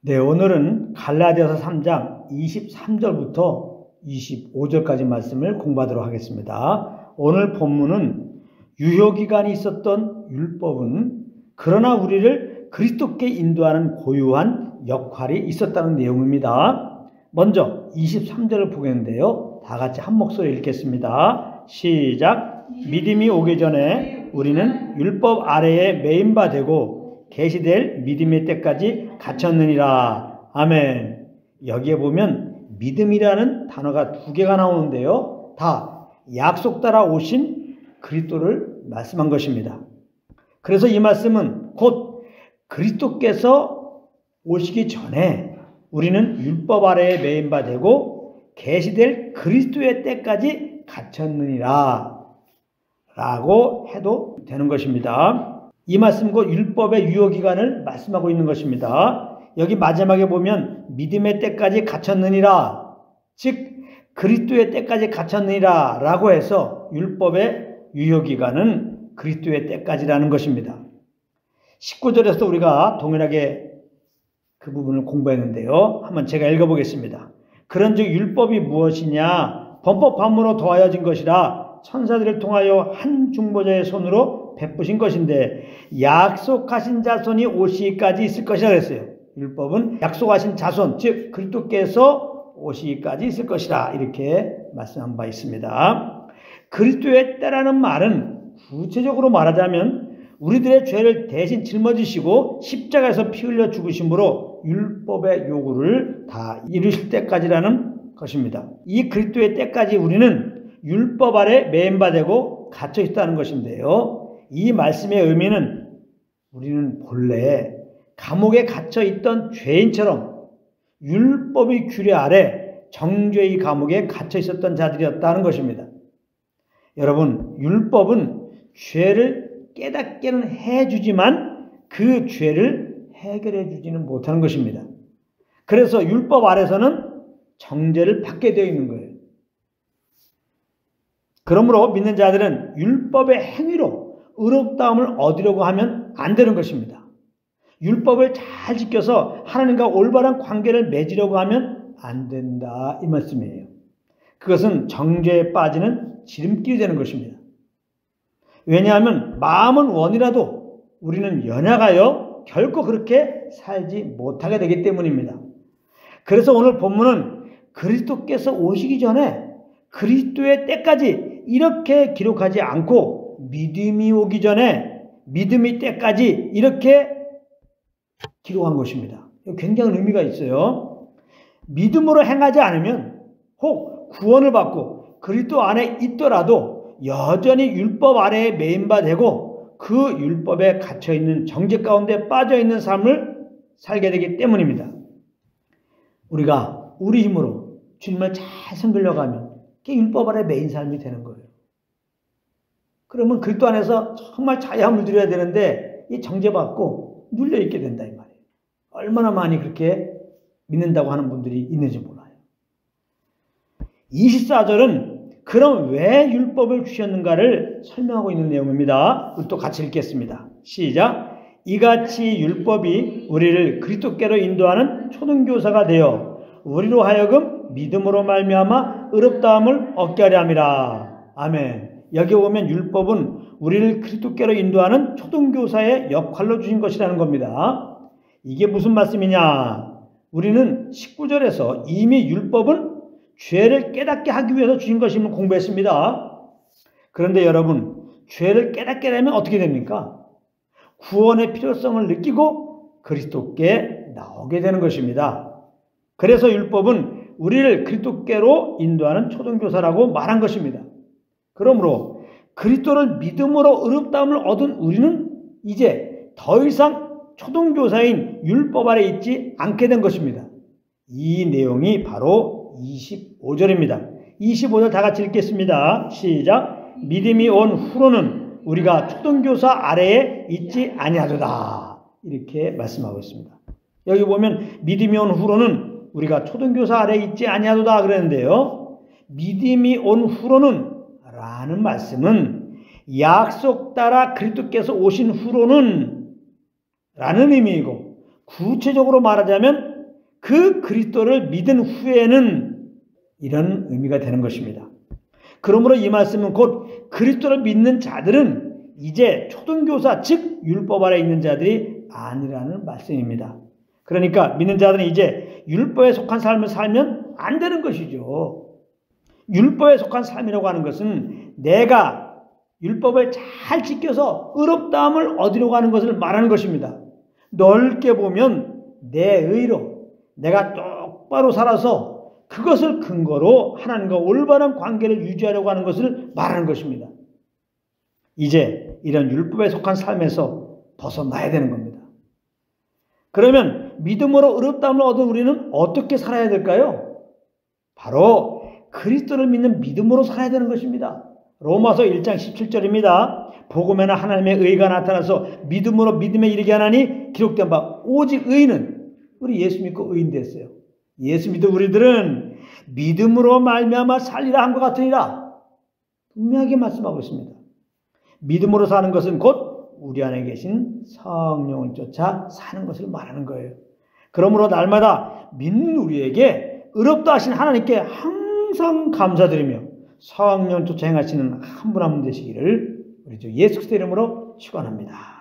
네, 오늘은 갈라디아서 3장 23절부터 25절까지 말씀을 공부하도록 하겠습니다. 오늘 본문은 유효기간이 있었던 율법은 그러나 우리를 그리스도께 인도하는 고유한 역할이 있었다는 내용입니다. 먼저 23절을 보겠는데요. 다 같이 한 목소리 읽겠습니다. 시작. 믿음이 오기 전에 우리는 율법 아래에 매인 바 되고 계시될 믿음의 때까지 갇혔느니라. 아멘. 여기에 보면 믿음이라는 단어가 두 개가 나오는데요. 다 약속 따라 오신 그리스도를 말씀한 것입니다. 그래서 이 말씀은 곧 그리스도께서 오시기 전에 우리는 율법 아래에 매인 바 되고 계시될 그리스도의 때까지 갇혔느니라 라고 해도 되는 것입니다. 이 말씀 곧 율법의 유효기간을 말씀하고 있는 것입니다. 여기 마지막에 보면 믿음의 때까지 갇혔느니라, 즉 그리스도의 때까지 갇혔느니라 라고 해서 율법의 유효기간은 그리스도의 때까지라는 것입니다. 19절에서 우리가 동일하게 그 부분을 공부했는데요. 한번 제가 읽어보겠습니다. 그런즉 율법이 무엇이냐? 범법함으로 더하여진 것이라 천사들을 통하여 한 중보자의 손으로 베푸신 것인데 약속하신 자손이 오시기까지 있을 것이라 그랬어요. 율법은 약속하신 자손, 즉 그리스도께서 오시기까지 있을 것이라 이렇게 말씀한 바 있습니다. 그리스도의 때라는 말은 구체적으로 말하자면 우리들의 죄를 대신 짊어지시고 십자가에서 피 흘려 죽으심으로 율법의 요구를 다 이루실 때까지라는 것입니다. 이 그리스도의 때까지 우리는 율법 아래 매인 바 되고 갇혀 있다는 것인데요. 이 말씀의 의미는 우리는 본래 감옥에 갇혀 있던 죄인처럼 율법의 규례 아래 정죄의 감옥에 갇혀 있었던 자들이었다는 것입니다. 여러분, 율법은 죄를 깨닫게는 해주지만 그 죄를 해결해 주지는 못하는 것입니다. 그래서 율법 아래서는 정죄를 받게 되어 있는 거예요. 그러므로 믿는 자들은 율법의 행위로 의롭다함을 얻으려고 하면 안 되는 것입니다. 율법을 잘 지켜서 하나님과 올바른 관계를 맺으려고 하면 안 된다 이 말씀이에요. 그것은 정죄에 빠지는 지름길이 되는 것입니다. 왜냐하면 마음은 원이라도 우리는 연약하여 결코 그렇게 살지 못하게 되기 때문입니다. 그래서 오늘 본문은 그리스도께서 오시기 전에 그리스도의 때까지 이렇게 기록하지 않고 믿음이 오기 전에 믿음의 때까지 이렇게 기록한 것입니다. 굉장히 의미가 있어요. 믿음으로 행하지 않으면 혹 구원을 받고 그리스도 안에 있더라도 여전히 율법 아래에 매인 바 되고 그 율법에 갇혀있는 정죄 가운데 빠져있는 삶을 살게 되기 때문입니다. 우리가 우리 힘으로 주님을 잘 섬기려고 하면 그게 율법 아래 매인 삶이 되는 거예요. 그러면 그리스도 안에서 정말 자유함을 누려야 되는데 이 정죄받고 눌려있게 된다 이 말이에요. 얼마나 많이 그렇게 믿는다고 하는 분들이 있는지 몰라요. 24절은 그럼 왜 율법을 주셨는가를 설명하고 있는 내용입니다. 우리 또 같이 읽겠습니다. 시작. 이같이 율법이 우리를 그리스도께로 인도하는 초등교사가 되어 우리로 하여금 믿음으로 말미암아 의롭다함을 얻게 하려 함이라. 아멘. 여기 보면 율법은 우리를 그리스도께로 인도하는 초등교사의 역할로 주신 것이라는 겁니다. 이게 무슨 말씀이냐? 우리는 19절에서 이미 율법은 죄를 깨닫게 하기 위해서 주신 것임을 공부했습니다. 그런데 여러분, 죄를 깨닫게 되면 어떻게 됩니까? 구원의 필요성을 느끼고 그리스도께 나오게 되는 것입니다. 그래서 율법은 우리를 그리스도께로 인도하는 초등교사라고 말한 것입니다. 그러므로 그리스도를 믿음으로 의롭다함을 얻은 우리는 이제 더 이상 초등교사인 율법 아래 있지 않게 된 것입니다. 이 내용이 바로 25절입니다. 25절 다 같이 읽겠습니다. 시작. 믿음이 온 후로는 우리가 초등교사 아래에 있지 아니하도다. 이렇게 말씀하고 있습니다. 여기 보면 믿음이 온 후로는 우리가 초등교사 아래에 있지 아니하도다 그랬는데요. 믿음이 온 후로는 라는 말씀은 약속 따라 그리스도께서 오신 후로는 라는 의미이고 구체적으로 말하자면 그 그리스도를 믿은 후에는 이런 의미가 되는 것입니다. 그러므로 이 말씀은 곧 그리스도를 믿는 자들은 이제 초등교사 즉 율법 아래 있는 자들이 아니라는 말씀입니다. 그러니까 믿는 자들은 이제 율법에 속한 삶을 살면 안 되는 것이죠. 율법에 속한 삶이라고 하는 것은 내가 율법을 잘 지켜서 의롭다함을 얻으려고 하는 것을 말하는 것입니다. 넓게 보면 내 의로 내가 똑바로 살아서 그것을 근거로 하나님과 올바른 관계를 유지하려고 하는 것을 말하는 것입니다. 이제 이런 율법에 속한 삶에서 벗어나야 되는 겁니다. 그러면 믿음으로 의롭다함을 얻은 우리는 어떻게 살아야 될까요? 바로 그리스도를 믿는 믿음으로 살아야 되는 것입니다. 로마서 1장 17절입니다. 복음에는 하나님의 의가 나타나서 믿음으로 믿음에 이르게 하나니 기록된 바 오직 의인은 우리 예수 믿고 의인 됐어요. 예수 믿은 우리들은 믿음으로 말미암아 살리라 한 것 같으니라. 분명하게 말씀하고 있습니다. 믿음으로 사는 것은 곧 우리 안에 계신 성령을 쫓아 사는 것을 말하는 거예요. 그러므로 날마다 믿는 우리에게 의롭다 하신 하나님께 항상 감사드리며 성령 쫓아 행하시는 한 분 한 분 되시기를 우리 주 예수 그리스도 이름으로 축원합니다.